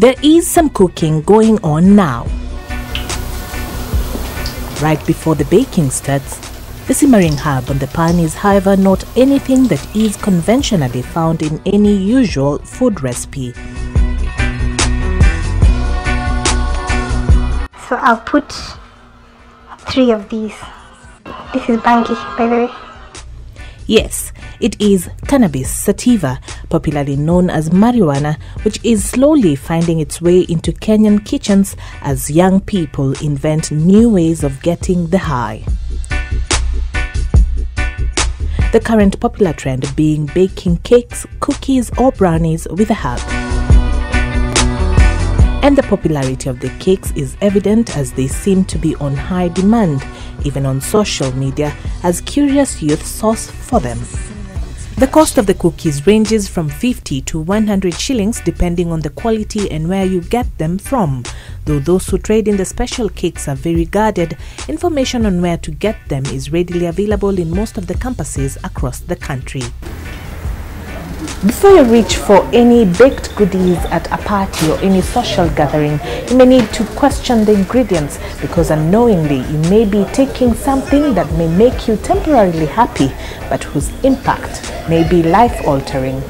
There is some cooking going on now. Right before the baking starts, the simmering herb on the pan is, however, not anything that is conventionally found in any usual food recipe. So I'll put 3 of these. This is bangi, by the way. Yes, it is cannabis sativa, popularly known as marijuana, which is slowly finding its way into Kenyan kitchens as young people invent new ways of getting the high. The current popular trend being baking cakes, cookies or brownies with the herb. And the popularity of the cakes is evident as they seem to be on high demand, even on social media, as curious youth source for them. The cost of the cookies ranges from 50 to 100 shillings depending on the quality and where you get them from. Though those who trade in the special cakes are very guarded, information on where to get them is readily available in most of the campuses across the country. Before you reach for any baked goodies at a party or any social gathering, you may need to question the ingredients because unknowingly you may be taking something that may make you temporarily happy but whose impact may be life-altering.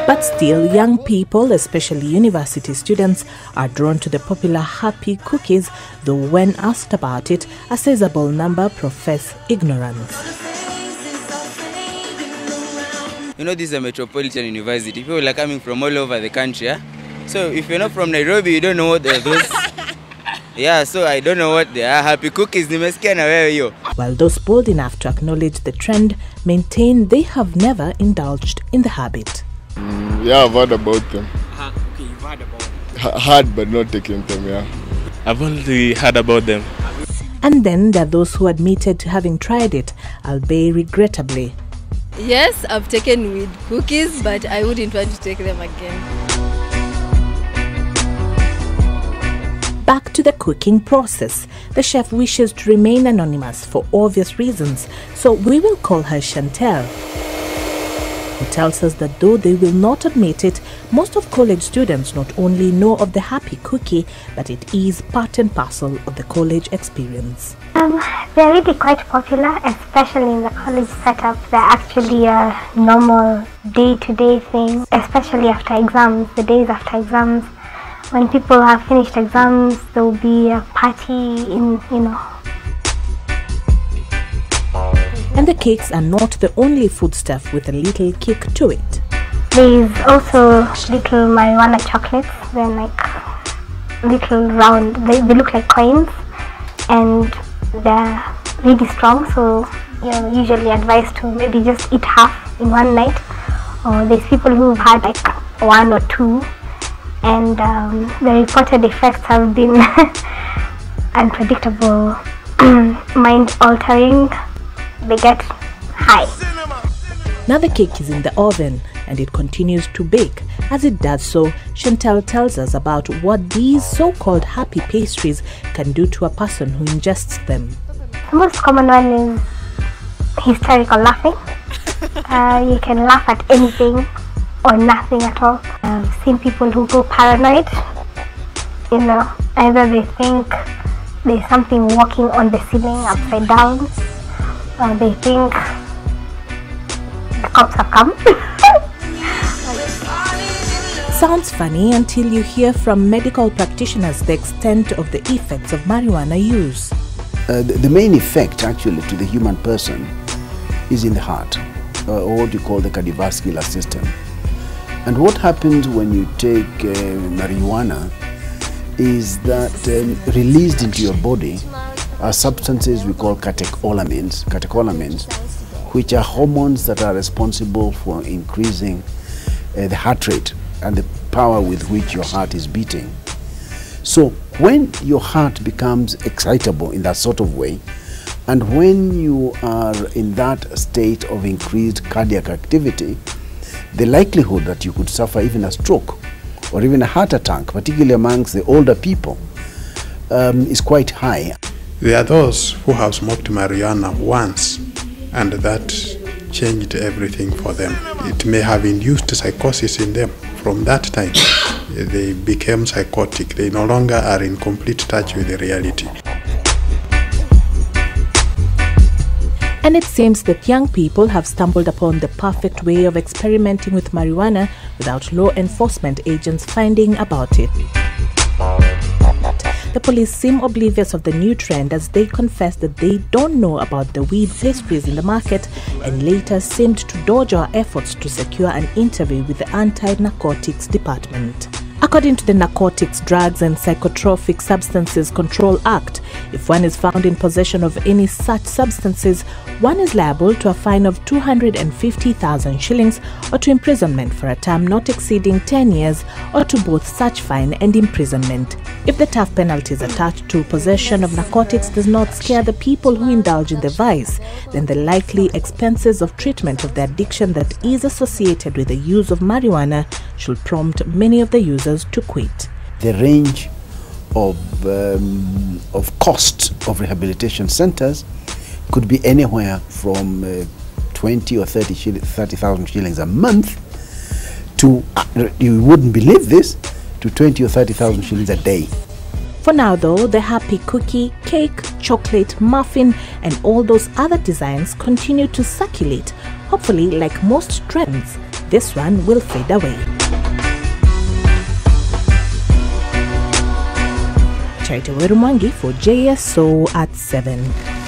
But still, young people, especially university students, are drawn to the popular happy cookies, though when asked about it, a sizable number profess ignorance. You know, this is a metropolitan university. People are coming from all over the country. Yeah? So if you're not from Nairobi, you don't know what those. Yeah, so I don't know what they are. Happy cookies, nimesikia na wewe hiyo. While those bold enough to acknowledge the trend maintain they have never indulged in the habit. Yeah, I've heard about them. Okay, you've heard about them. Heard but not taken them, yeah. I've only heard about them. And then there are those who admitted to having tried it, albeit regrettably. Yes, I've taken with cookies, but I wouldn't want to take them again. Back to the cooking process. The chef wishes to remain anonymous for obvious reasons, so we will call her Chantel, who tells us that though they will not admit it, most of college students not only know of the happy cookie, but it is part and parcel of the college experience. They're really quite popular, especially in the college setup. They're actually a normal day-to-day thing, especially after exams, the days after exams. When people have finished exams, there will be a party And the cakes are not the only foodstuff with a little kick to it. There's also little marijuana chocolates. They're like little round, they look like coins, and they're really strong, so you're usually advised to maybe just eat half in one night. Or there's people who've had like 1 or 2, and the reported effects have been unpredictable, mind-altering. They get high. Now the cake is in the oven and it continues to bake. As it does so, Chantel tells us about what these so-called happy pastries can do to a person who ingests them. The most common one is hysterical laughing. You can laugh at anything or nothing at all. I've seen people who go paranoid. Either they think there's something walking on the ceiling upside down, or they think the cops have come. Sounds funny until you hear from medical practitioners the extent of the effects of marijuana use. The main effect actually to the human person is in the heart, or what you call the cardiovascular system. And what happens when you take marijuana is that released into your body are substances we call catecholamines, which are hormones that are responsible for increasing the heart rate and the power with which your heart is beating. So when your heart becomes excitable in that sort of way, and when you are in that state of increased cardiac activity, the likelihood that you could suffer even a stroke or even a heart attack, particularly amongst the older people, is quite high. There are those who have smoked marijuana once, and that changed everything for them. It may have induced psychosis in them. From that time, they became psychotic. They no longer are in complete touch with the reality. And it seems that young people have stumbled upon the perfect way of experimenting with marijuana without law enforcement agents finding about it. The police seem oblivious of the new trend as they confess that they don't know about the weed pastries in the market and later seemed to dodge our efforts to secure an interview with the Anti-Narcotics Department. According to the Narcotics, Drugs and Psychotropic Substances Control Act, if one is found in possession of any such substances, one is liable to a fine of 250,000 shillings or to imprisonment for a term not exceeding 10 years or to both such fine and imprisonment. If the tough penalties attached to possession of narcotics does not scare the people who indulge in the vice, then the likely expenses of treatment of the addiction that is associated with the use of marijuana should prompt many of the users to quit. The range of cost of rehabilitation centers could be anywhere from 20 or 30,000 shillings a month to, you wouldn't believe this, to 20 or 30,000 shillings a day. For now though, the happy cookie, cake, chocolate, muffin and all those other designs continue to circulate. Hopefully, like most trends, this one will fade away. Charity Waweru Mwangi for JSO at 7.